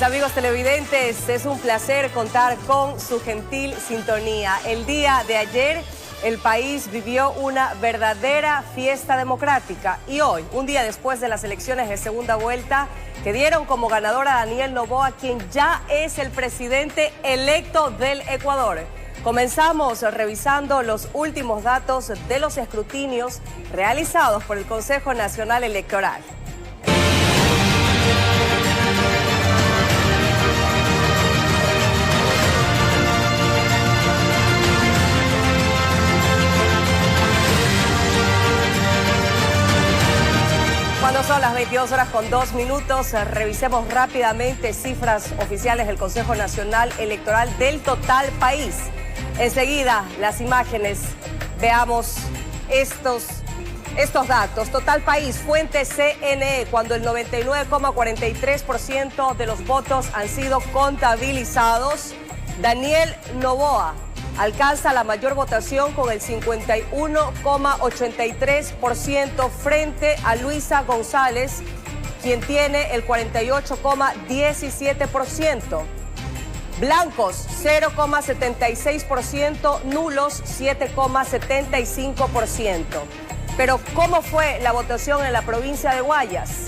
amigos televidentes, es un placer contar con su gentil sintonía. El día de ayer el país vivió una verdadera fiesta democrática y hoy, un día después de las elecciones de segunda vuelta, que dieron como ganador a Daniel Noboa, quien ya es el presidente electo del Ecuador. Comenzamos revisando los últimos datos de los escrutinios realizados por el Consejo Nacional Electoral. Cuando son las 22:02, revisemos rápidamente cifras oficiales del Consejo Nacional Electoral del total país. Enseguida, las imágenes, veamos estos datos. Total país, fuente CNE, cuando el 99,43% de los votos han sido contabilizados, Daniel Noboa alcanza la mayor votación con el 51,83% frente a Luisa González, quien tiene el 48,17%. Blancos, 0,76%, nulos, 7,75%. Pero, ¿cómo fue la votación en la provincia de Guayas?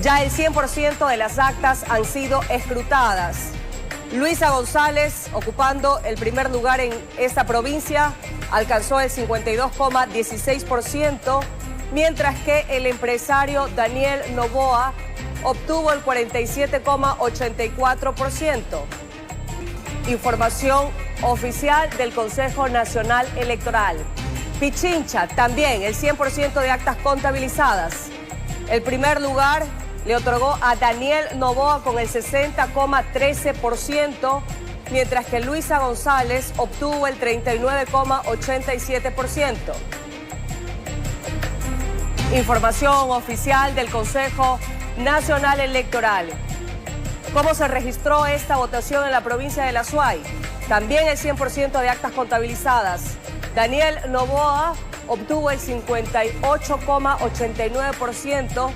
Ya el 100% de las actas han sido escrutadas. Luisa González, ocupando el primer lugar en esta provincia, alcanzó el 52,16%, mientras que el empresario Daniel Noboa obtuvo el 47,84%. Información oficial del Consejo Nacional Electoral. Pichincha, también el 100% de actas contabilizadas. El primer lugar le otorgó a Daniel Noboa con el 60,13%, mientras que Luisa González obtuvo el 39,87%. Información oficial del Consejo Nacional Electoral. ¿Cómo se registró esta votación en la provincia de La Suay? También el 100% de actas contabilizadas. Daniel Noboa obtuvo el 58,89%,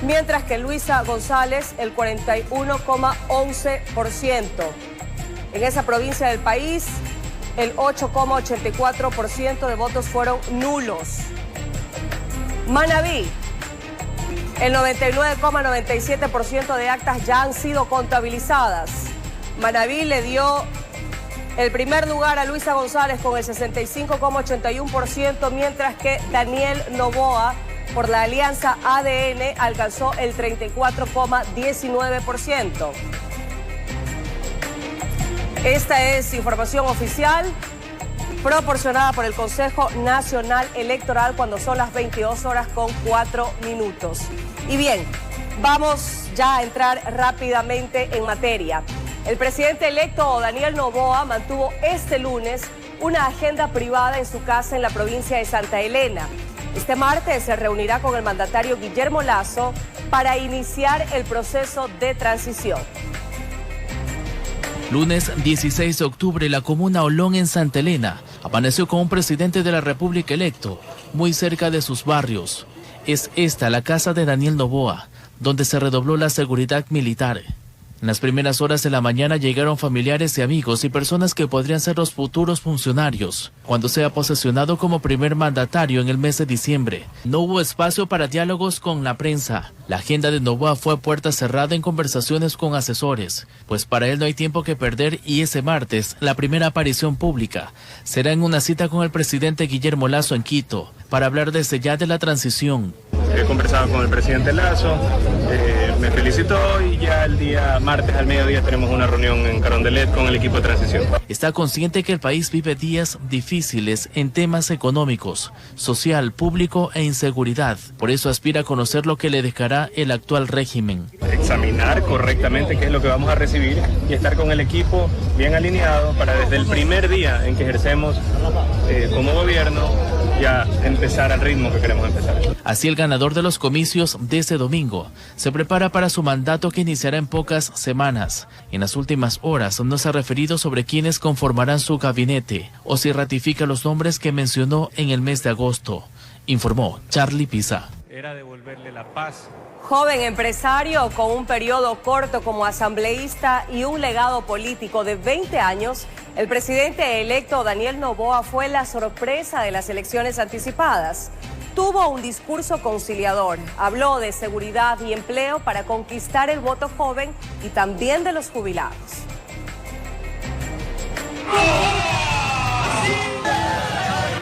mientras que Luisa González el 41,11%. En esa provincia del país, el 8,84% de votos fueron nulos. Manabí, el 99,97% de actas ya han sido contabilizadas. Manabí le dio el primer lugar a Luisa González con el 65,81%, mientras que Daniel Noboa, por la alianza ADN, alcanzó el 34,19%. Esta es información oficial proporcionada por el Consejo Nacional Electoral cuando son las 22:04. Y bien, vamos ya a entrar rápidamente en materia. El presidente electo Daniel Noboa mantuvo este lunes una agenda privada en su casa en la provincia de Santa Elena. Este martes se reunirá con el mandatario Guillermo Lasso para iniciar el proceso de transición. Lunes 16 de octubre, la comuna Olón en Santa Elena amaneció con un presidente de la República electo, muy cerca de sus barrios. Es esta la casa de Daniel Noboa, donde se redobló la seguridad militar. En las primeras horas de la mañana llegaron familiares y amigos y personas que podrían ser los futuros funcionarios cuando sea posesionado como primer mandatario en el mes de diciembre. No hubo espacio para diálogos con la prensa. La agenda de Noboa fue a puerta cerrada en conversaciones con asesores, pues para él no hay tiempo que perder y ese martes la primera aparición pública será en una cita con el presidente Guillermo Lasso en Quito para hablar desde ya de la transición. He conversado con el presidente Lasso, me felicitó y ya el día martes al mediodía tenemos una reunión en Carondelet con el equipo de transición. Está consciente que el país vive días difíciles en temas económicos, social, público e inseguridad. Por eso aspira a conocer lo que le dejará el actual régimen. Examinar correctamente qué es lo que vamos a recibir y estar con el equipo bien alineado para desde el primer día en que ejercemos como gobierno ya empezar al ritmo que queremos empezar. Así el ganador de los comicios de este domingo se prepara para su mandato que iniciará en pocas semanas. En las últimas horas no se ha referido sobre quiénes conformarán su gabinete o si ratifica los nombres que mencionó en el mes de agosto, informó Charlie Pisa. devolverle la paz. Joven empresario con un periodo corto como asambleísta y un legado político de 20 años, el presidente electo Daniel Noboa fue la sorpresa de las elecciones anticipadas. Tuvo un discurso conciliador, habló de seguridad y empleo para conquistar el voto joven y también de los jubilados.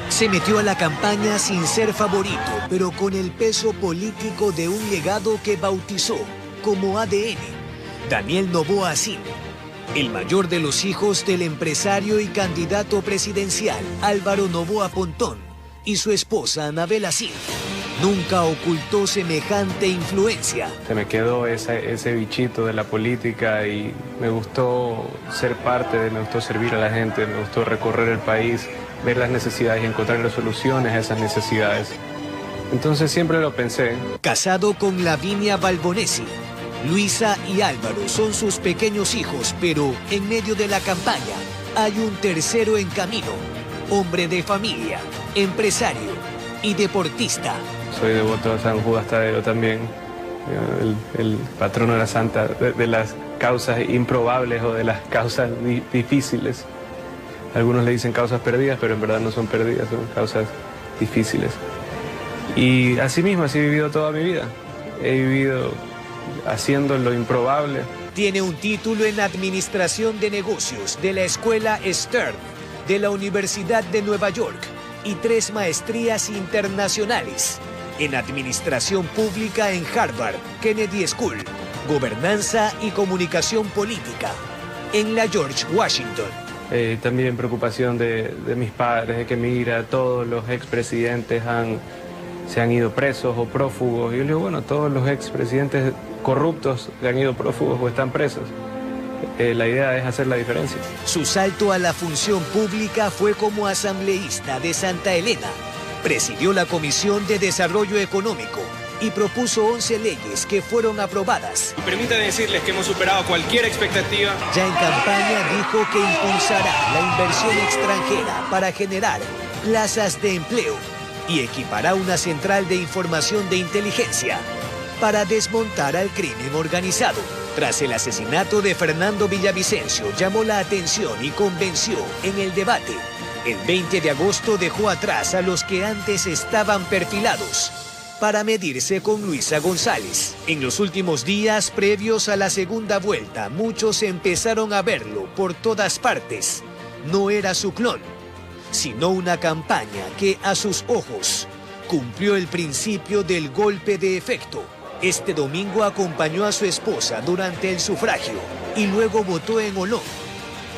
Se metió a la campaña sin ser favorito, pero con el peso político de un legado que bautizó como ADN. Daniel Noboa Sin, el mayor de los hijos del empresario y candidato presidencial Álvaro Noboa Pontón y su esposa Anabela Sin, nunca ocultó semejante influencia. Se me quedó ese bichito de la política y me gustó ser parte me gustó servir a la gente, me gustó recorrer el país, ver las necesidades y encontrar soluciones a esas necesidades. Entonces siempre lo pensé. Casado con Lavinia Balbonesi, Luisa y Álvaro son sus pequeños hijos, pero en medio de la campaña hay un tercero en camino, hombre de familia, empresario y deportista. Soy devoto a San Judas Tadeo también, el patrono de la Santa, de las causas improbables o de las causas difíciles. Algunos le dicen causas perdidas, pero en verdad no son perdidas, son causas difíciles. Y así mismo, así he vivido toda mi vida. He vivido haciendo lo improbable. Tiene un título en Administración de Negocios de la Escuela Stern de la Universidad de Nueva York y 3 maestrías internacionales en Administración Pública en Harvard, Kennedy School, Gobernanza y Comunicación Política en la George Washington. También preocupación de mis padres, de que mira, todos los expresidentes se han ido presos o prófugos. Y yo le digo, bueno, todos los expresidentes corruptos se han ido prófugos o están presos. La idea es hacer la diferencia. Su salto a la función pública fue como asambleísta de Santa Elena. Presidió la Comisión de Desarrollo Económico y propuso 11 leyes que fueron aprobadas. Permítanme decirles que hemos superado cualquier expectativa. Ya en campaña dijo que impulsará la inversión extranjera para generar plazas de empleo y equipará una central de información de inteligencia para desmontar al crimen organizado. Tras el asesinato de Fernando Villavicencio, llamó la atención y convenció en el debate. El 20 de agosto dejó atrás a los que antes estaban perfilados para medirse con Luisa González. En los últimos días previos a la segunda vuelta, muchos empezaron a verlo por todas partes. No era su clon, sino una campaña que, a sus ojos, cumplió el principio del golpe de efecto. Este domingo acompañó a su esposa durante el sufragio y luego votó en Olón.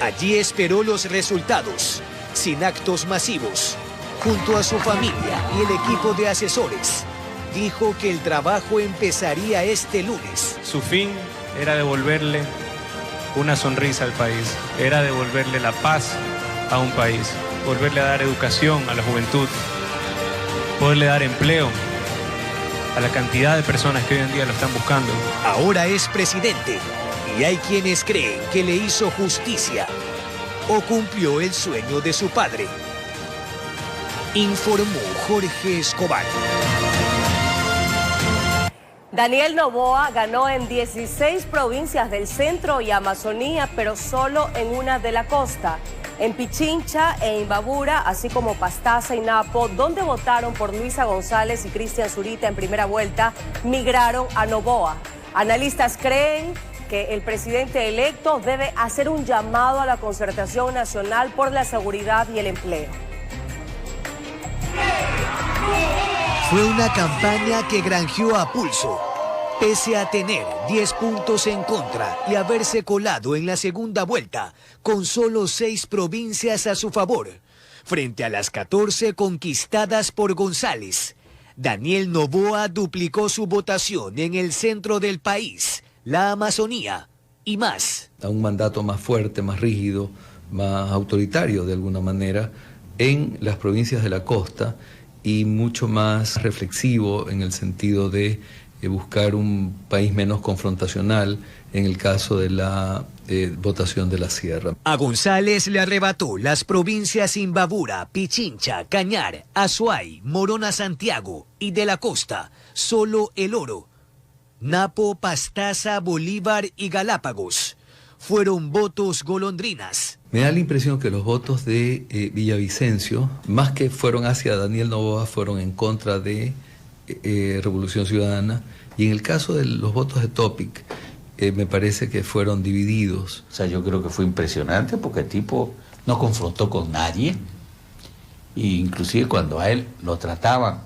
Allí esperó los resultados, sin actos masivos, junto a su familia y el equipo de asesores. Dijo que el trabajo empezaría este lunes. Su fin era devolverle una sonrisa al país, era devolverle la paz a un país, volverle a dar educación a la juventud, poderle dar empleo a la cantidad de personas que hoy en día lo están buscando. Ahora es presidente y hay quienes creen que le hizo justicia o cumplió el sueño de su padre. Informó Jorge Escobar. Daniel Noboa ganó en 16 provincias del centro y Amazonía, pero solo en una de la costa. En Pichincha e Imbabura, así como Pastaza y Napo, donde votaron por Luisa González y Cristian Zurita en primera vuelta, migraron a Noboa. Analistas creen que el presidente electo debe hacer un llamado a la concertación nacional por la seguridad y el empleo. Fue una campaña que granjeó a pulso, pese a tener 10 puntos en contra y haberse colado en la segunda vuelta, con solo 6 provincias a su favor, frente a las 14 conquistadas por González. Daniel Noboa duplicó su votación en el centro del país, la Amazonía y más. A un mandato más fuerte, más rígido, más autoritario de alguna manera en las provincias de la costa y mucho más reflexivo en el sentido de buscar un país menos confrontacional en el caso de la votación de la Sierra. A González le arrebató las provincias Imbabura, Pichincha, Cañar, Azuay, Morona Santiago y de la Costa, solo El Oro. Napo, Pastaza, Bolívar y Galápagos fueron votos golondrinas. Me da la impresión que los votos de Villavicencio, más que fueron hacia Daniel Noboa, fueron en contra de Revolución Ciudadana, y en el caso de los votos de Topic, me parece que fueron divididos. O sea, yo creo que fue impresionante porque el tipo no confrontó con nadie, e inclusive cuando a él lo trataban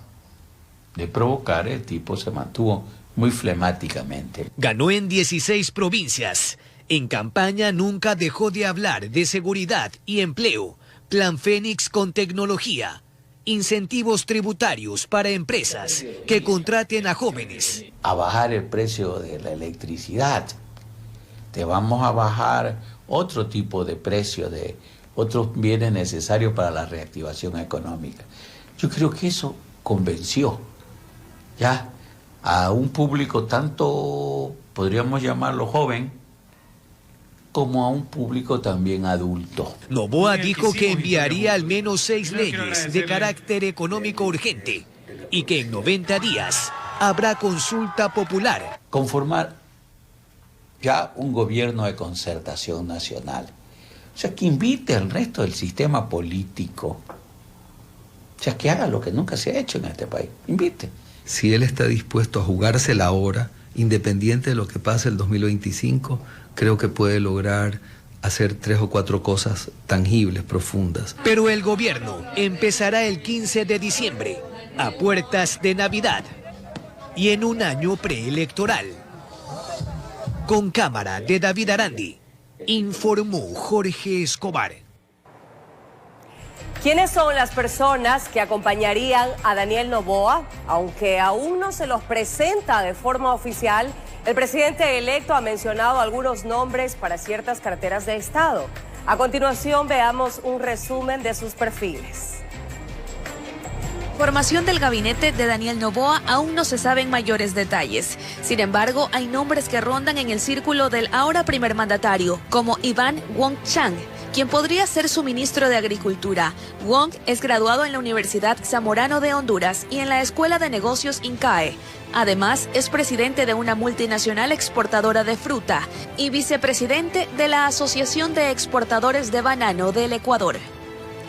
de provocar, el tipo se mantuvo muy flemáticamente. Ganó en 16 provincias. En campaña nunca dejó de hablar de seguridad y empleo, Plan Fénix con tecnología, incentivos tributarios para empresas que contraten a jóvenes. A bajar el precio de la electricidad, te vamos a bajar otro tipo de precio de otros bienes necesarios para la reactivación económica. Yo creo que eso convenció ya a un público tanto, podríamos llamarlo joven, como a un público también adulto. Noboa dijo que enviaría al menos 6 leyes de carácter económico urgente y que en 90 días habrá consulta popular. Conformar ya un gobierno de concertación nacional. O sea, que invite al resto del sistema político. O sea, que haga lo que nunca se ha hecho en este país. Invite. Si él está dispuesto a jugársela ahora, independiente de lo que pase el 2025, creo que puede lograr hacer 3 o 4 cosas tangibles, profundas. Pero el gobierno empezará el 15 de diciembre, a puertas de Navidad y en un año preelectoral. Con cámara de David Arandi, informó Jorge Escobar. ¿Quiénes son las personas que acompañarían a Daniel Noboa? Aunque aún no se los presenta de forma oficial, el presidente electo ha mencionado algunos nombres para ciertas carteras de Estado. A continuación, veamos un resumen de sus perfiles. Formación del gabinete de Daniel Noboa aún no se saben mayores detalles. Sin embargo, hay nombres que rondan en el círculo del ahora primer mandatario, como Iván Wong Chang, quien podría ser su ministro de Agricultura. Wong es graduado en la Universidad Zamorano de Honduras y en la Escuela de Negocios INCAE. Además, es presidente de una multinacional exportadora de fruta y vicepresidente de la Asociación de Exportadores de Banano del Ecuador.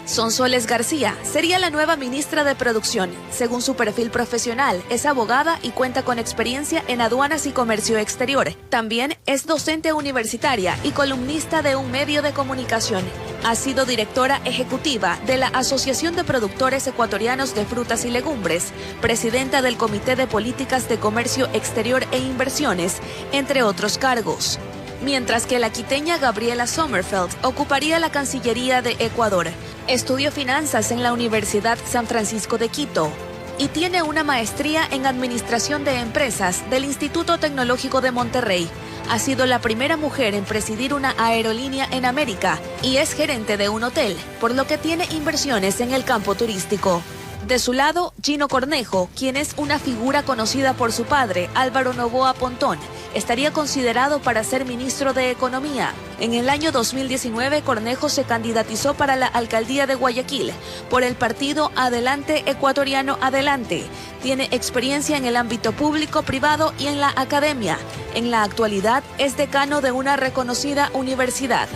Sonsoles García sería la nueva ministra de Producción. Según su perfil profesional, es abogada y cuenta con experiencia en aduanas y comercio exterior. También es docente universitaria y columnista de un medio de comunicación. Ha sido directora ejecutiva de la Asociación de Productores Ecuatorianos de Frutas y Legumbres, presidenta del Comité de Políticas de Comercio Exterior e Inversiones, entre otros cargos. Mientras que la quiteña Gabriela Sommerfeld ocuparía la Cancillería de Ecuador. Estudió finanzas en la Universidad San Francisco de Quito y tiene una maestría en Administración de Empresas del Instituto Tecnológico de Monterrey. Ha sido la primera mujer en presidir una aerolínea en América y es gerente de un hotel, por lo que tiene inversiones en el campo turístico. De su lado, Gino Cornejo, quien es una figura conocida por su padre, Álvaro Noboa Pontón, estaría considerado para ser ministro de Economía. En el año 2019, Cornejo se candidatizó para la alcaldía de Guayaquil por el partido Adelante Ecuatoriano Adelante. Tiene experiencia en el ámbito público, privado y en la academia. En la actualidad, es decano de una reconocida universidad.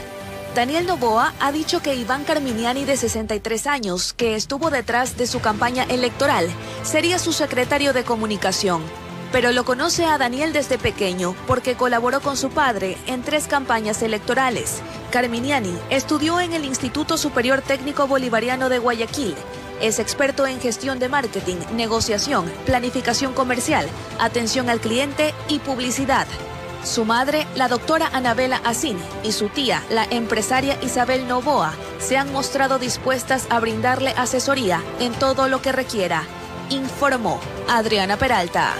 Daniel Noboa ha dicho que Iván Carminiani, de 63 años, que estuvo detrás de su campaña electoral, sería su secretario de comunicación. Pero lo conoce a Daniel desde pequeño porque colaboró con su padre en 3 campañas electorales. Carminiani estudió en el Instituto Superior Técnico Bolivariano de Guayaquil. Es experto en gestión de marketing, negociación, planificación comercial, atención al cliente y publicidad. Su madre, la doctora Anabela Asín, y su tía, la empresaria Isabel Noboa, se han mostrado dispuestas a brindarle asesoría en todo lo que requiera, informó Adriana Peralta.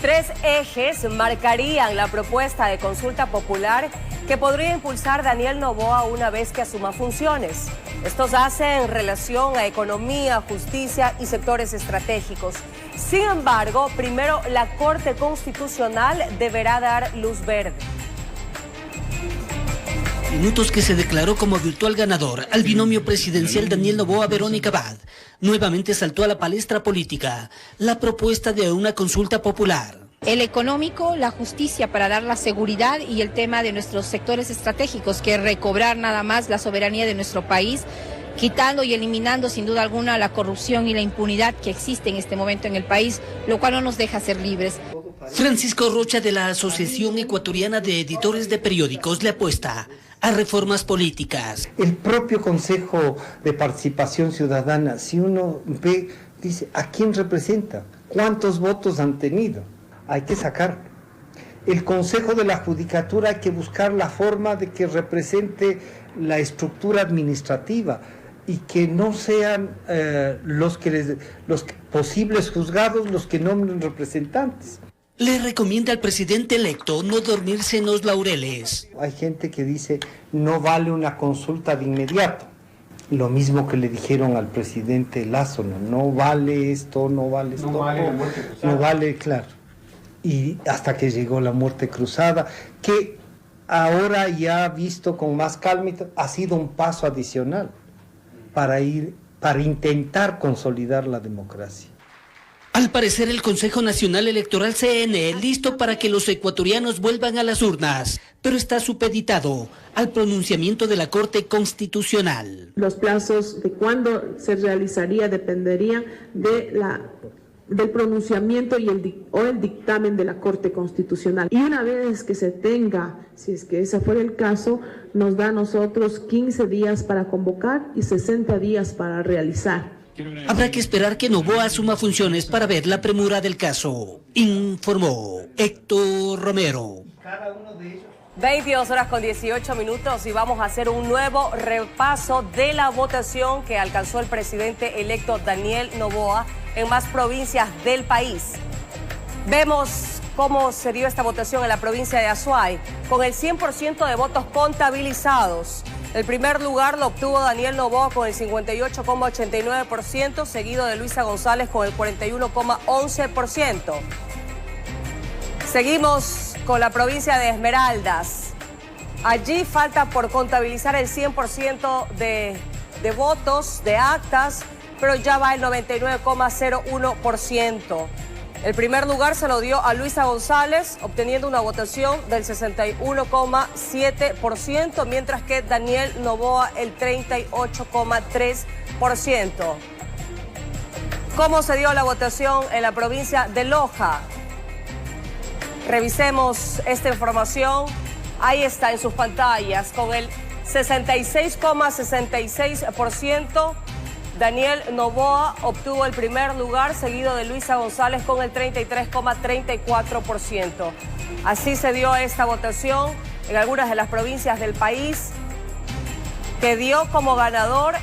3 ejes marcarían la propuesta de consulta popular que podría impulsar Daniel Noboa una vez que asuma funciones. Estos hacen relación a economía, justicia y sectores estratégicos. Sin embargo, primero la Corte Constitucional deberá dar luz verde. Minutos que se declaró como virtual ganador al binomio presidencial Daniel Noboa-Verónica Abad. Nuevamente saltó a la palestra política la propuesta de una consulta popular. El económico, la justicia para dar la seguridad y el tema de nuestros sectores estratégicos, que es recobrar nada más la soberanía de nuestro país, quitando y eliminando sin duda alguna la corrupción y la impunidad que existe en este momento en el país, lo cual no nos deja ser libres. Francisco Rocha de la Asociación Ecuatoriana de Editores de Periódicos le apuesta a reformas políticas. El propio Consejo de Participación Ciudadana, si uno ve, dice, ¿a quién representa? ¿Cuántos votos han tenido? Hay que sacarlo. El Consejo de la Judicatura hay que buscar la forma de que represente la estructura administrativa y que no sean los posibles juzgados los que nombren representantes. Le recomienda al presidente electo no dormirse en los laureles. Hay gente que dice no vale una consulta de inmediato. Lo mismo que le dijeron al presidente Lazo, no vale esto, no vale esto. No vale la muerte cruzada. No vale, claro. Y hasta que llegó la muerte cruzada, que ahora ya visto con más calma, ha sido un paso adicional para intentar consolidar la democracia. Al parecer, el Consejo Nacional Electoral CNE listo para que los ecuatorianos vuelvan a las urnas, pero está supeditado al pronunciamiento de la Corte Constitucional. Los plazos de cuándo se realizaría dependerían del pronunciamiento y el dictamen de la Corte Constitucional. Y una vez que se tenga, si es que ese fuera el caso, nos da a nosotros 15 días para convocar y 60 días para realizar. Habrá que esperar que Noboa asuma funciones para ver la premura del caso, informó Héctor Romero. 22:18 y vamos a hacer un nuevo repaso de la votación que alcanzó el presidente electo Daniel Noboa en más provincias del país. Vemos cómo se dio esta votación en la provincia de Azuay, con el 100% de votos contabilizados. El primer lugar lo obtuvo Daniel Noboa con el 58,89%, seguido de Luisa González con el 41,11%. Seguimos con la provincia de Esmeraldas. Allí falta por contabilizar el 100% de votos, de actas, pero ya va el 99,01%. El primer lugar se lo dio a Luisa González, obteniendo una votación del 61,7%, mientras que Daniel Noboa el 38,3%. ¿Cómo se dio la votación en la provincia de Loja? Revisemos esta información. Ahí está en sus pantallas, con el 66,66%. Daniel Noboa obtuvo el primer lugar, seguido de Luisa González con el 33,34%. Así se dio esta votación en algunas de las provincias del país, que dio como ganador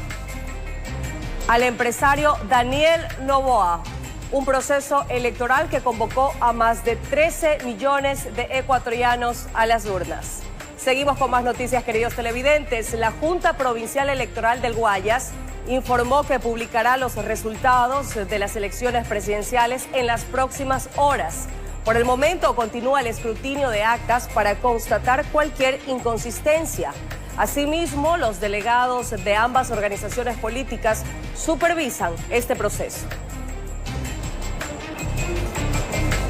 al empresario Daniel Noboa. Un proceso electoral que convocó a más de 13 millones de ecuatorianos a las urnas. Seguimos con más noticias, queridos televidentes. La Junta Provincial Electoral del Guayas informó que publicará los resultados de las elecciones presidenciales en las próximas horas. Por el momento continúa el escrutinio de actas para constatar cualquier inconsistencia. Asimismo, los delegados de ambas organizaciones políticas supervisan este proceso.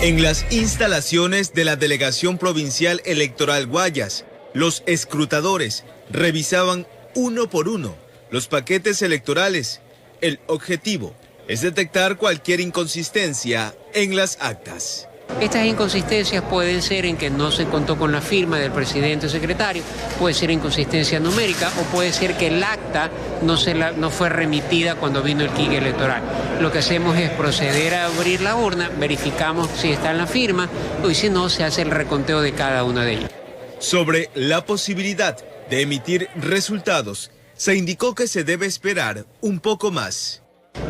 En las instalaciones de la Delegación Provincial Electoral Guayas, los escrutadores revisaban uno por uno los paquetes electorales. El objetivo es detectar cualquier inconsistencia en las actas. Estas inconsistencias pueden ser en que no se contó con la firma del presidente o secretario, puede ser inconsistencia numérica o puede ser que el acta no fue remitida cuando vino el kit electoral. Lo que hacemos es proceder a abrir la urna, verificamos si está en la firma y si no, se hace el reconteo de cada una de ellas. Sobre la posibilidad de emitir resultados, se indicó que se debe esperar un poco más.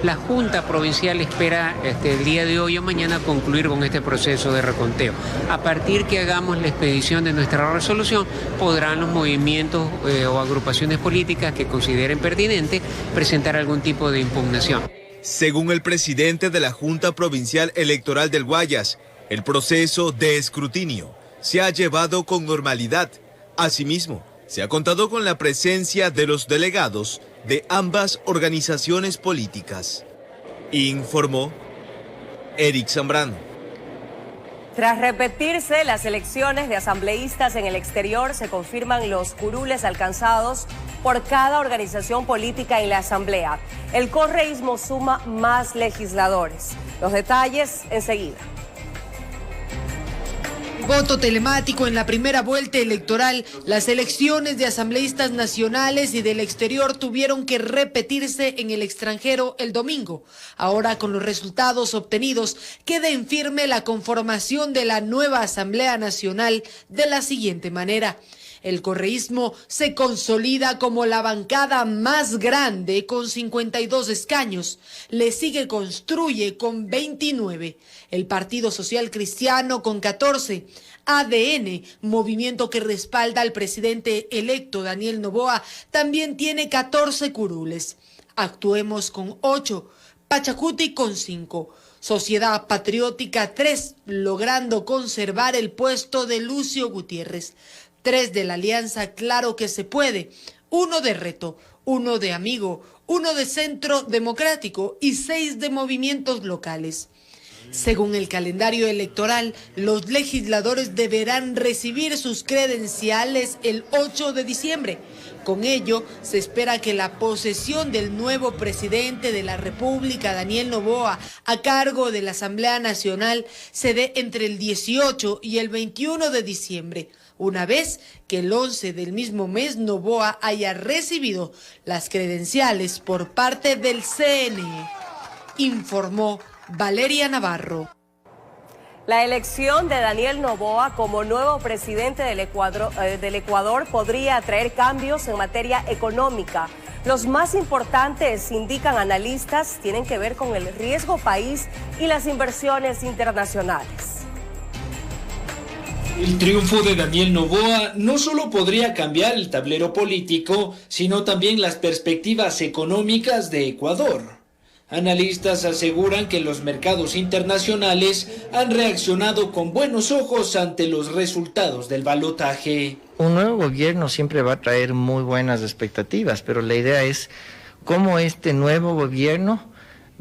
La Junta Provincial espera el día de hoy o mañana concluir con este proceso de reconteo. A partir que hagamos la expedición de nuestra resolución, podrán los movimientos o agrupaciones políticas que consideren pertinente presentar algún tipo de impugnación. Según el presidente de la Junta Provincial Electoral del Guayas, el proceso de escrutinio se ha llevado con normalidad. Asimismo, se ha contado con la presencia de los delegados de ambas organizaciones políticas. Informó Eric Zambrano. Tras repetirse las elecciones de asambleístas en el exterior, se confirman los curules alcanzados por cada organización política en la asamblea. El correísmo suma más legisladores. Los detalles enseguida. Voto telemático en la primera vuelta electoral. Las elecciones de asambleístas nacionales y del exterior tuvieron que repetirse en el extranjero el domingo. Ahora, con los resultados obtenidos, queda en firme la conformación de la nueva Asamblea Nacional de la siguiente manera. El correísmo se consolida como la bancada más grande con 52 escaños. Le sigue Construye con 29. El Partido Social Cristiano con 14. ADN, movimiento que respalda al presidente electo Daniel Noboa, también tiene 14 curules. Actuemos con 8. Pachacuti con 5. Sociedad Patriótica 3, logrando conservar el puesto de Lucio Gutiérrez. 3 de la Alianza Claro que se puede, 1 de Reto, 1 de Amigo, 1 de Centro Democrático y 6 de movimientos locales. Según el calendario electoral, los legisladores deberán recibir sus credenciales el 8 de diciembre. Con ello, se espera que la posesión del nuevo presidente de la República, Daniel Noboa, a cargo de la Asamblea Nacional, se dé entre el 18 y el 21 de diciembre. Una vez que el 11 del mismo mes Noboa haya recibido las credenciales por parte del CNE, informó Valeria Navarro. La elección de Daniel Noboa como nuevo presidente del Ecuador podría traer cambios en materia económica. Los más importantes, indican analistas, tienen que ver con el riesgo país y las inversiones internacionales. El triunfo de Daniel Noboa no solo podría cambiar el tablero político, sino también las perspectivas económicas de Ecuador. Analistas aseguran que los mercados internacionales han reaccionado con buenos ojos ante los resultados del balotaje. Un nuevo gobierno siempre va a traer muy buenas expectativas, pero la idea es cómo este nuevo gobierno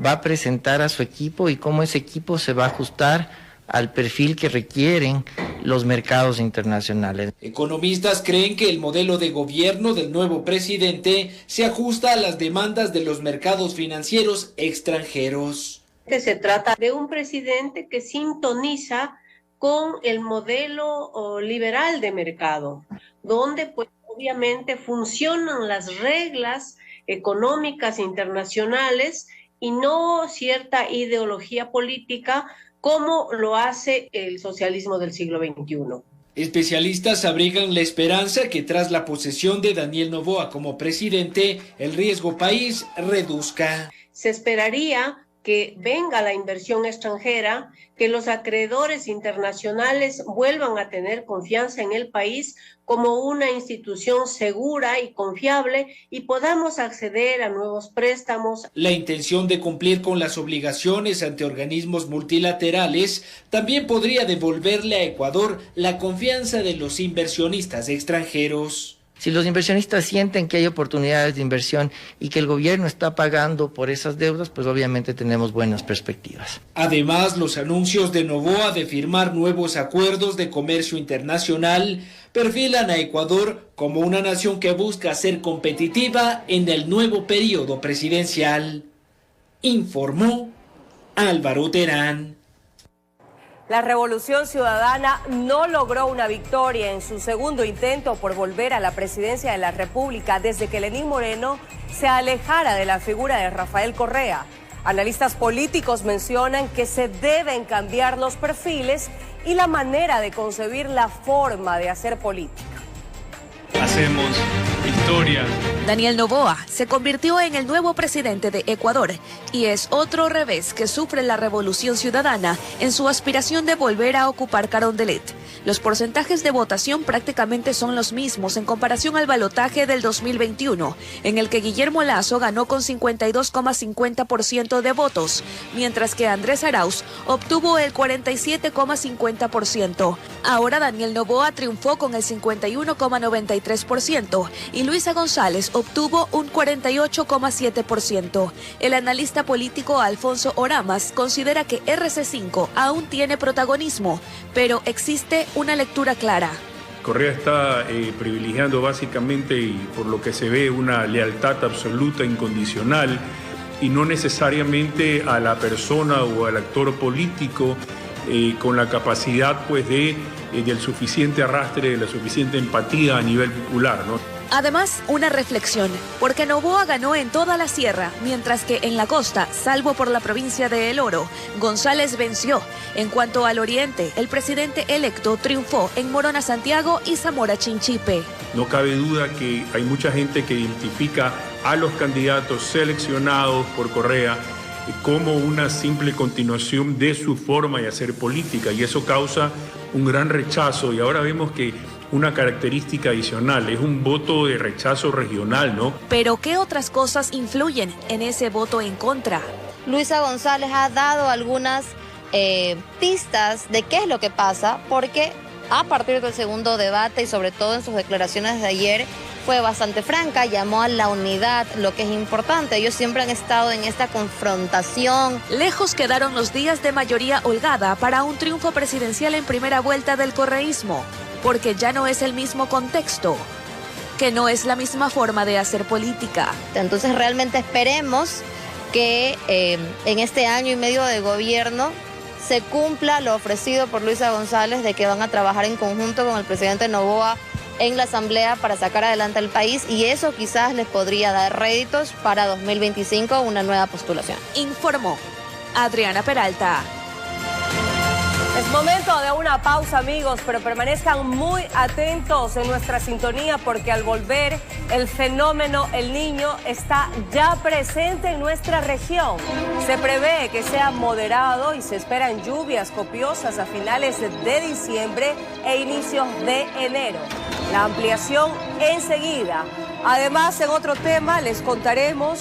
va a presentar a su equipo y cómo ese equipo se va a ajustar al perfil que requieren los mercados internacionales. Economistas creen que el modelo de gobierno del nuevo presidente se ajusta a las demandas de los mercados financieros extranjeros. Se trata de un presidente que sintoniza con el modelo liberal de mercado, donde pues obviamente funcionan las reglas económicas internacionales y no cierta ideología política como lo hace el socialismo del siglo XXI. Especialistas abrigan la esperanza que tras la posesión de Daniel Noboa como presidente, el riesgo país reduzca. Se esperaría que venga la inversión extranjera, que los acreedores internacionales vuelvan a tener confianza en el país como una institución segura y confiable y podamos acceder a nuevos préstamos. La intención de cumplir con las obligaciones ante organismos multilaterales también podría devolverle a Ecuador la confianza de los inversionistas extranjeros. Si los inversionistas sienten que hay oportunidades de inversión y que el gobierno está pagando por esas deudas, pues obviamente tenemos buenas perspectivas. Además, los anuncios de Noboa de firmar nuevos acuerdos de comercio internacional perfilan a Ecuador como una nación que busca ser competitiva en el nuevo periodo presidencial. Informó Álvaro Terán. La Revolución Ciudadana no logró una victoria en su segundo intento por volver a la presidencia de la República desde que Lenín Moreno se alejara de la figura de Rafael Correa. Analistas políticos mencionan que se deben cambiar los perfiles y la manera de concebir la forma de hacer política. Hacemos historia. Daniel Noboa se convirtió en el nuevo presidente de Ecuador y es otro revés que sufre la Revolución Ciudadana en su aspiración de volver a ocupar Carondelet. Los porcentajes de votación prácticamente son los mismos en comparación al balotaje del 2021, en el que Guillermo Lasso ganó con 52,50% de votos, mientras que Andrés Arauz obtuvo el 47,50%. Ahora Daniel Noboa triunfó con el 51,93% y Luisa González obtuvo un 48,7%. El analista político Alfonso Oramas considera que RC5 aún tiene protagonismo, pero existe una lectura clara. Correa está privilegiando básicamente, y por lo que se ve, una lealtad absoluta, incondicional, y no necesariamente a la persona o al actor político con la capacidad pues del suficiente arrastre, de la suficiente empatía a nivel popular, ¿no? Además, una reflexión, porque Noboa ganó en toda la sierra, mientras que en la costa, salvo por la provincia de El Oro, González venció. En cuanto al oriente, el presidente electo triunfó en Morona, Santiago y Zamora, Chinchipe. No cabe duda que hay mucha gente que identifica a los candidatos seleccionados por Correa como una simple continuación de su forma de hacer política, y eso causa un gran rechazo. Y ahora vemos que una característica adicional es un voto de rechazo regional, ¿no? Pero ¿qué otras cosas influyen en ese voto en contra? Luisa González ha dado algunas pistas de qué es lo que pasa, porque a partir del segundo debate y sobre todo en sus declaraciones de ayer fue bastante franca, llamó a la unidad, lo que es importante. Ellos siempre han estado en esta confrontación. Lejos quedaron los días de mayoría holgada para un triunfo presidencial en primera vuelta del correísmo, porque ya no es el mismo contexto, que no es la misma forma de hacer política. Entonces realmente esperemos que en este año y medio de gobierno se cumpla lo ofrecido por Luisa González de que van a trabajar en conjunto con el presidente Noboa en la Asamblea para sacar adelante al país, y eso quizás les podría dar réditos para 2025, una nueva postulación. Informó Adriana Peralta. Es momento de una pausa, amigos, pero permanezcan muy atentos en nuestra sintonía porque al volver el fenómeno El Niño está ya presente en nuestra región. Se prevé que sea moderado y se esperan lluvias copiosas a finales de diciembre e inicios de enero. La ampliación enseguida. Además, en otro tema les contaremos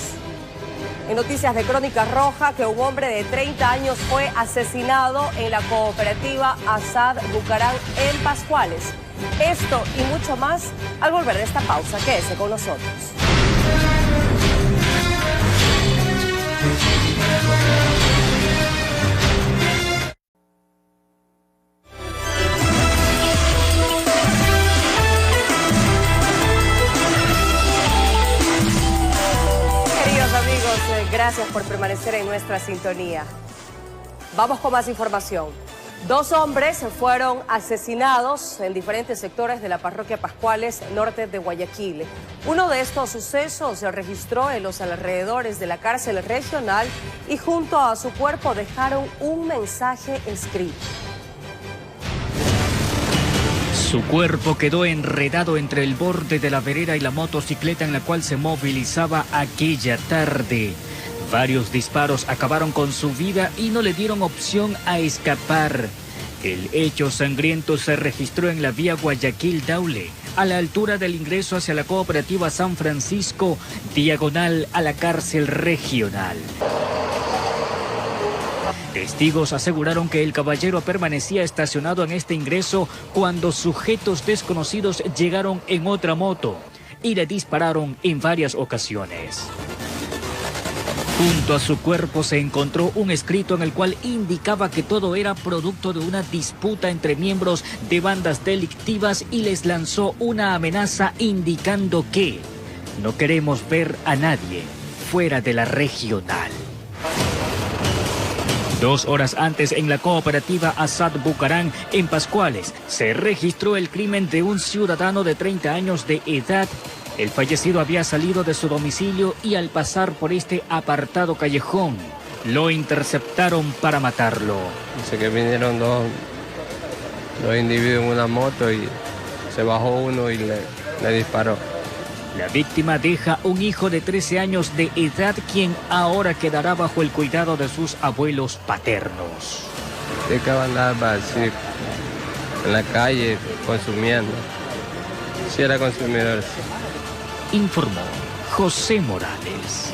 en noticias de Crónica Roja que un hombre de 30 años fue asesinado en la cooperativa Asad Bucarán en Pascuales. Esto y mucho más al volver de esta pausa. Quédese con nosotros. Gracias por permanecer en nuestra sintonía. Vamos con más información. 2 hombres fueron asesinados en diferentes sectores de la parroquia Pascuales, norte de Guayaquil. Uno de estos sucesos se registró en los alrededores de la cárcel regional y junto a su cuerpo dejaron un mensaje escrito. Su cuerpo quedó enredado entre el borde de la vereda y la motocicleta en la cual se movilizaba aquella tarde. Varios disparos acabaron con su vida y no le dieron opción a escapar. El hecho sangriento se registró en la vía Guayaquil-Daule, a la altura del ingreso hacia la cooperativa San Francisco, diagonal a la cárcel regional. Testigos aseguraron que el caballero permanecía estacionado en este ingreso cuando sujetos desconocidos llegaron en otra moto y le dispararon en varias ocasiones. Junto a su cuerpo se encontró un escrito en el cual indicaba que todo era producto de una disputa entre miembros de bandas delictivas y les lanzó una amenaza indicando que no queremos ver a nadie fuera de la regional. 2 horas antes, en la cooperativa Asad Bucarán, en Pascuales, se registró el crimen de un ciudadano de 30 años de edad. El fallecido había salido de su domicilio y al pasar por este apartado callejón, lo interceptaron para matarlo. Dice que vinieron dos individuos en una moto y se bajó uno y le disparó. La víctima deja un hijo de 13 años de edad, quien ahora quedará bajo el cuidado de sus abuelos paternos. ¿De qué van a decir? En la calle, consumiendo. Si era consumidor. Informó José Morales.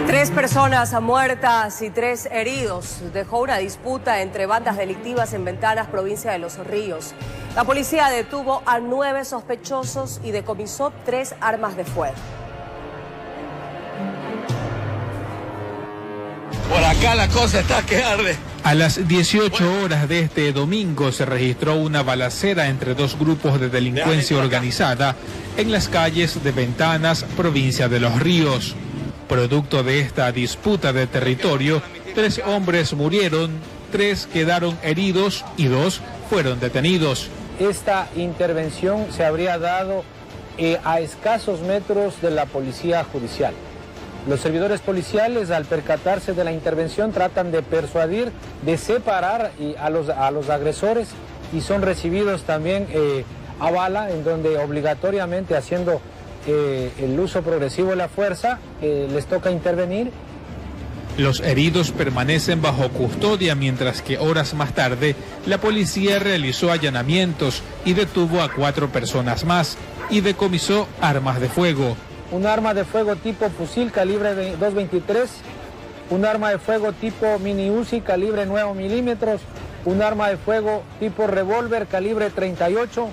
3 personas muertas y 3 heridos dejó una disputa entre bandas delictivas en Ventanas, provincia de Los Ríos. La policía detuvo a 9 sospechosos y decomisó 3 armas de fuego. Por acá la cosa está que arde. A las 18 horas de este domingo se registró una balacera entre 2 grupos de delincuencia organizada en las calles de Ventanas, provincia de Los Ríos. Producto de esta disputa de territorio, 3 hombres murieron, 3 quedaron heridos y 2 fueron detenidos. Esta intervención se habría dado a escasos metros de la policía judicial. Los servidores policiales, al percatarse de la intervención, tratan de persuadir, de separar a los agresores, y son recibidos también a bala, en donde obligatoriamente, haciendo el uso progresivo de la fuerza, les toca intervenir. Los heridos permanecen bajo custodia, mientras que horas más tarde la policía realizó allanamientos y detuvo a 4 personas más y decomisó armas de fuego. Un arma de fuego tipo fusil calibre 223, un arma de fuego tipo mini Uzi calibre 9 milímetros, un arma de fuego tipo revólver calibre 38.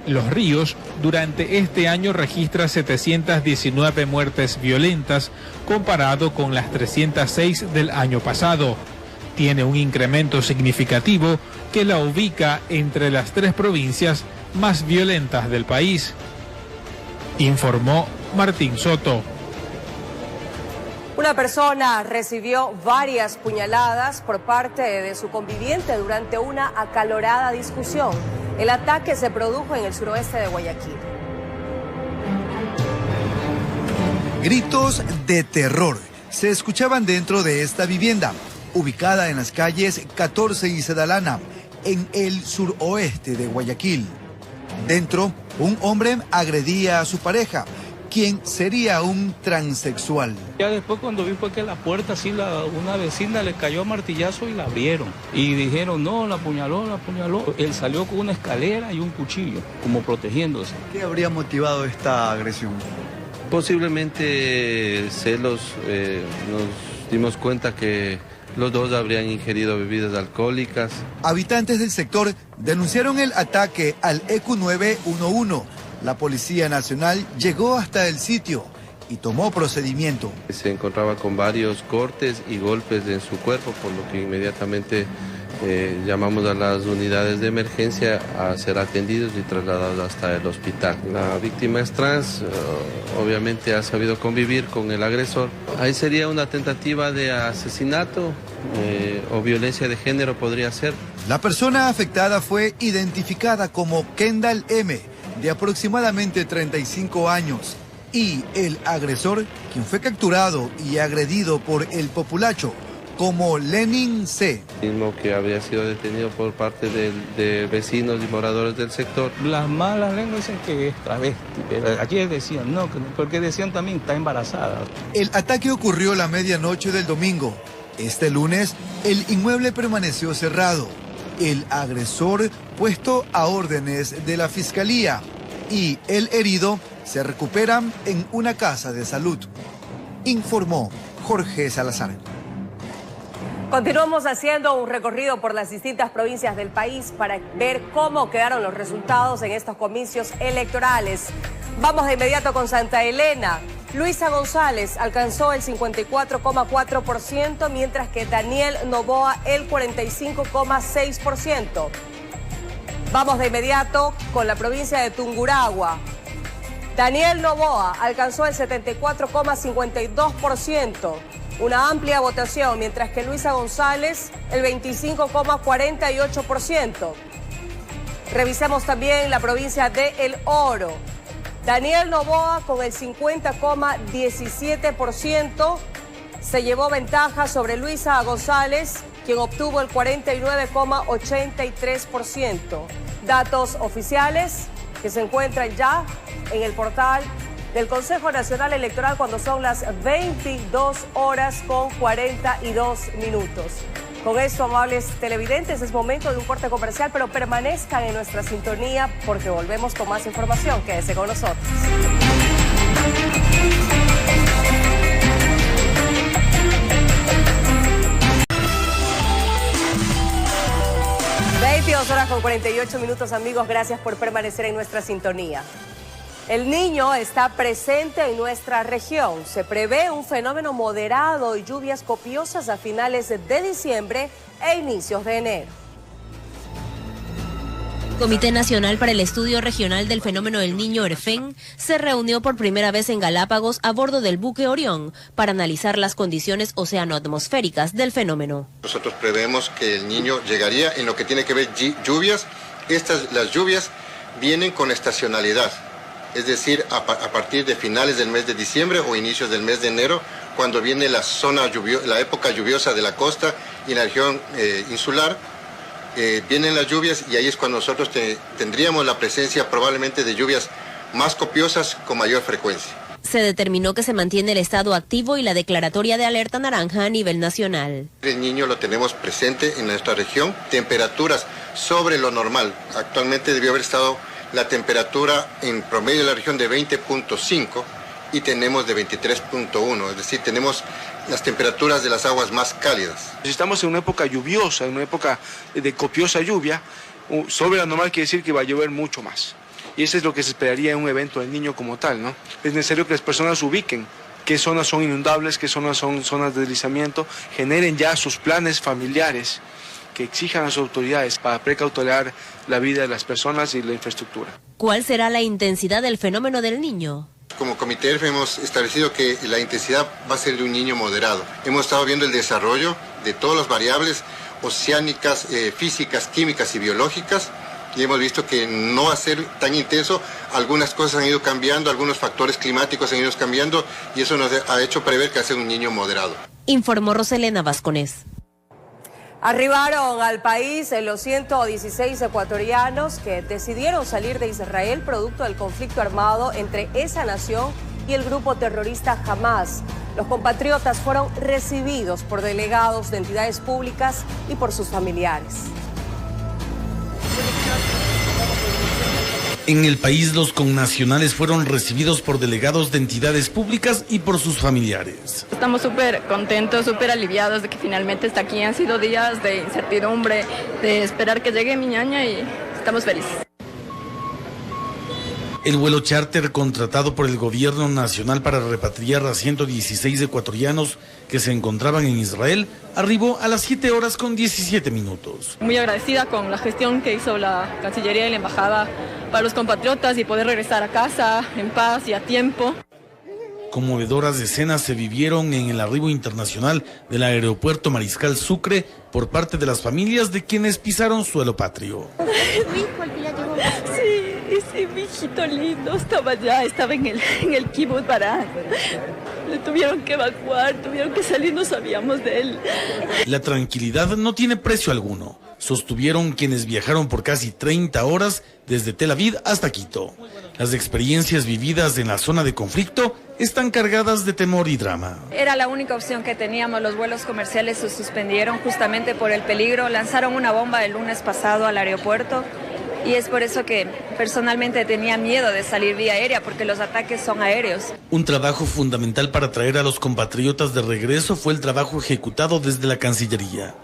Los Ríos durante este año registra 719 muertes violentas comparado con las 306 del año pasado. Tiene un incremento significativo que la ubica entre las 3 provincias más violentas del país, informó Martín Soto. Una persona recibió varias puñaladas por parte de su conviviente durante una acalorada discusión. El ataque se produjo en el suroeste de Guayaquil. Gritos de terror se escuchaban dentro de esta vivienda, ubicada en las calles 14 y Sedalana, en el suroeste de Guayaquil. Dentro, un hombre agredía a su pareja, quien sería un transexual. Ya después, cuando vi fue que la puerta, así una vecina le cayó a martillazo y la abrieron. Y dijeron, no, la apuñaló, la apuñaló. Él salió con una escalera y un cuchillo, como protegiéndose. ¿Qué habría motivado esta agresión? Posiblemente celos. Nos dimos cuenta que los dos habrían ingerido bebidas alcohólicas. Habitantes del sector denunciaron el ataque al EQ 911. La Policía Nacional llegó hasta el sitio y tomó procedimiento. Se encontraba con varios cortes y golpes en su cuerpo, por lo que inmediatamente llamamos a las unidades de emergencia a ser atendidos y trasladados hasta el hospital. La víctima es trans, obviamente ha sabido convivir con el agresor. Ahí sería una tentativa de asesinato o violencia de género, podría ser. La persona afectada fue identificada como Kendall M., de aproximadamente 35 años, y el agresor, quien fue capturado y agredido por el populacho, como Lenin C. Mismo que habría sido detenido por parte de vecinos y moradores del sector. Las malas lenguas dicen que es travesti, pero aquí decían no, porque decían también está embarazada. El ataque ocurrió la medianoche del domingo. Este lunes, el inmueble permaneció cerrado. El agresor puesto a órdenes de la Fiscalía y el herido se recuperan en una casa de salud, informó Jorge Salazar. Continuamos haciendo un recorrido por las distintas provincias del país para ver cómo quedaron los resultados en estos comicios electorales. Vamos de inmediato con Santa Elena. Luisa González alcanzó el 54,4%, mientras que Daniel Noboa el 45,6%. Vamos de inmediato con la provincia de Tungurahua. Daniel Noboa alcanzó el 74,52%, una amplia votación, mientras que Luisa González el 25,48%. Revisemos también la provincia de El Oro. Daniel Noboa con el 50,17% se llevó ventaja sobre Luisa González, quien obtuvo el 49,83%. Datos oficiales que se encuentran ya en el portal del Consejo Nacional Electoral cuando son las 22:42. Con esto, amables televidentes, es momento de un corte comercial, pero permanezcan en nuestra sintonía porque volvemos con más información. Quédese con nosotros. 22:48, amigos. Gracias por permanecer en nuestra sintonía. El Niño está presente en nuestra región. Se prevé un fenómeno moderado y lluvias copiosas a finales de diciembre e inicios de enero. Comité Nacional para el Estudio Regional del Fenómeno del Niño, ERFEN, se reunió por primera vez en Galápagos a bordo del buque Orión para analizar las condiciones oceanoatmosféricas del fenómeno. Nosotros prevemos que el Niño llegaría en lo que tiene que ver lluvias. Las lluvias vienen con estacionalidad, es decir, a partir de finales del mes de diciembre o inicios del mes de enero, cuando viene la época lluviosa de la costa y la región insular. Vienen las lluvias y ahí es cuando nosotros tendríamos la presencia probablemente de lluvias más copiosas con mayor frecuencia. Se determinó que se mantiene el estado activo y la declaratoria de alerta naranja a nivel nacional. El Niño lo tenemos presente en nuestra región, temperaturas sobre lo normal. Actualmente debió haber estado la temperatura en promedio de la región de 20.5 y tenemos de 23.1, es decir, tenemos las temperaturas de las aguas más cálidas. Estamos en una época lluviosa, en una época de copiosa lluvia, sobre la normal quiere decir que va a llover mucho más. Y eso es lo que se esperaría en un evento del Niño como tal, ¿no? Es necesario que las personas ubiquen qué zonas son inundables, qué zonas son zonas de deslizamiento, generen ya sus planes familiares que exijan a las autoridades para precautelar la vida de las personas y la infraestructura. ¿Cuál será la intensidad del fenómeno del Niño? Como comité hemos establecido que la intensidad va a ser de un niño moderado. Hemos estado viendo el desarrollo de todas las variables oceánicas, físicas, químicas y biológicas y hemos visto que no va a ser tan intenso. Algunas cosas han ido cambiando, algunos factores climáticos han ido cambiando y eso nos ha hecho prever que va a ser un niño moderado. Informó Roselena Vasconés. Arribaron al país los 116 ecuatorianos que decidieron salir de Israel producto del conflicto armado entre esa nación y el grupo terrorista Hamas. Los compatriotas fueron recibidos por delegados de entidades públicas y por sus familiares. En el país, los connacionales fueron recibidos por delegados de entidades públicas y por sus familiares. Estamos súper contentos, súper aliviados de que finalmente está aquí. Han sido días de incertidumbre, de esperar que llegue mi ñaña y estamos felices. El vuelo charter contratado por el gobierno nacional para repatriar a 116 ecuatorianos que se encontraban en Israel arribó a las 7:17. Muy agradecida con la gestión que hizo la Cancillería y la Embajada para los compatriotas y poder regresar a casa en paz y a tiempo. Conmovedoras escenas se vivieron en el arribo internacional del aeropuerto Mariscal Sucre por parte de las familias de quienes pisaron suelo patrio. Mi hijo, el que ya llegó. Sí, mi hijito lindo estaba en el kibbutz Barak. Le tuvieron que evacuar, tuvieron que salir, no sabíamos de él. La tranquilidad no tiene precio alguno, sostuvieron quienes viajaron por casi 30 horas desde Tel Aviv hasta Quito. Las experiencias vividas en la zona de conflicto están cargadas de temor y drama. Era la única opción que teníamos, los vuelos comerciales se suspendieron justamente por el peligro, lanzaron una bomba el lunes pasado al aeropuerto. Y es por eso que personalmente tenía miedo de salir vía aérea, porque los ataques son aéreos. Un trabajo fundamental para traer a los compatriotas de regreso fue el trabajo ejecutado desde la Cancillería.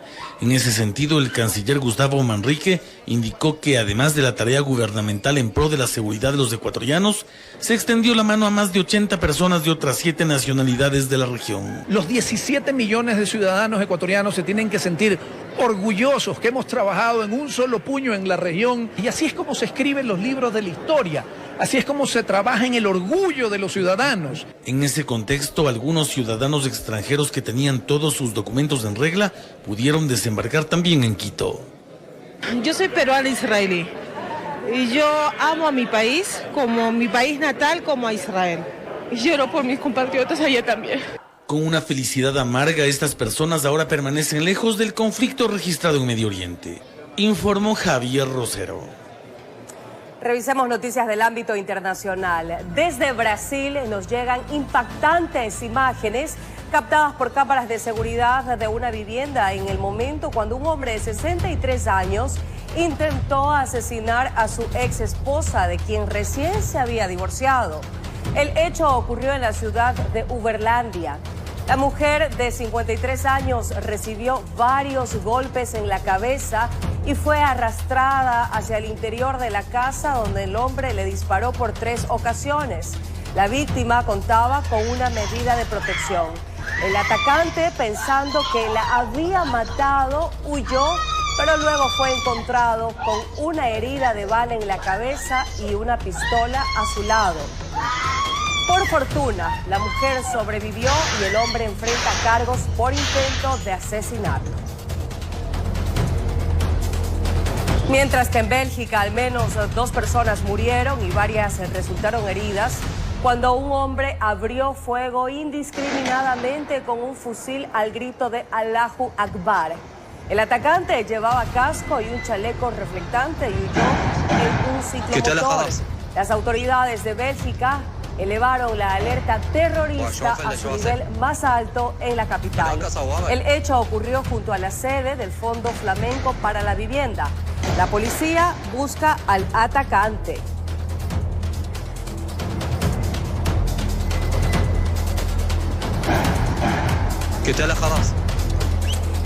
En ese sentido, el canciller Gustavo Manrique indicó que además de la tarea gubernamental en pro de la seguridad de los ecuatorianos, se extendió la mano a más de 80 personas de otras 7 nacionalidades de la región. Los 17 millones de ciudadanos ecuatorianos se tienen que sentir orgullosos que hemos trabajado en un solo puño en la región y así es como se escriben los libros de la historia, así es como se trabaja en el orgullo de los ciudadanos. En ese contexto, algunos ciudadanos extranjeros que tenían todos sus documentos en regla pudieron desembarcar también en Quito. Yo soy peruana israelí y yo amo a mi país, como mi país natal, como a Israel. Y lloro por mis compatriotas allá también. Con una felicidad amarga, estas personas ahora permanecen lejos del conflicto registrado en Medio Oriente, informó Javier Rosero. Revisemos noticias del ámbito internacional. Desde Brasil nos llegan impactantes imágenes captadas por cámaras de seguridad de una vivienda en el momento cuando un hombre de 63 años intentó asesinar a su ex esposa, de quien recién se había divorciado. El hecho ocurrió en la ciudad de Uberlândia. La mujer de 53 años recibió varios golpes en la cabeza y fue arrastrada hacia el interior de la casa, donde el hombre le disparó por 3 ocasiones. La víctima contaba con una medida de protección. El atacante, pensando que la había matado, huyó, pero luego fue encontrado con una herida de bala en la cabeza y una pistola a su lado. Por fortuna, la mujer sobrevivió y el hombre enfrenta cargos por intento de asesinato. Mientras que en Bélgica al menos 2 personas murieron y varias resultaron heridas cuando un hombre abrió fuego indiscriminadamente con un fusil al grito de Allahu Akbar. El atacante llevaba casco y un chaleco reflectante y huyó en un ciclomotor. Las autoridades de Bélgica elevaron la alerta terrorista a su nivel más alto en la capital. El hecho ocurrió junto a la sede del Fondo Flamenco para la Vivienda. La policía busca al atacante.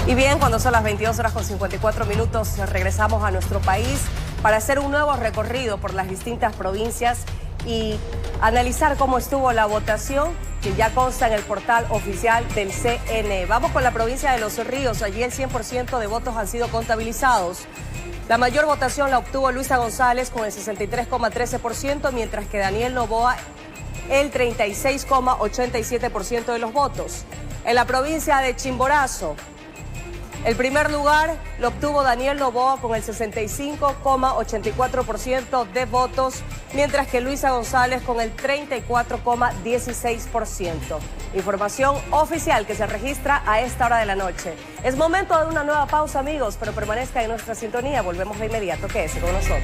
Y bien, cuando son las 22:54, regresamos a nuestro país para hacer un nuevo recorrido por las distintas provincias y analizar cómo estuvo la votación, que ya consta en el portal oficial del CNE. Vamos con la provincia de Los Ríos. Allí el 100% de votos han sido contabilizados. La mayor votación la obtuvo Luisa González con el 63,13%, mientras que Daniel Noboa el 36,87% de los votos. En la provincia de Chimborazo, el primer lugar lo obtuvo Daniel Noboa con el 65,84% de votos, mientras que Luisa González con el 34,16%. Información oficial que se registra a esta hora de la noche. Es momento de una nueva pausa, amigos, pero permanezca en nuestra sintonía. Volvemos de inmediato. Quédese con nosotros.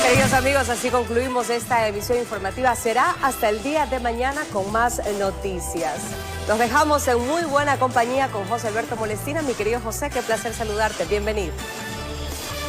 Queridos amigos, así concluimos esta emisión informativa. Será hasta el día de mañana con más noticias. Nos dejamos en muy buena compañía con José Alberto Molestina. Mi querido José, qué placer saludarte. Bienvenido.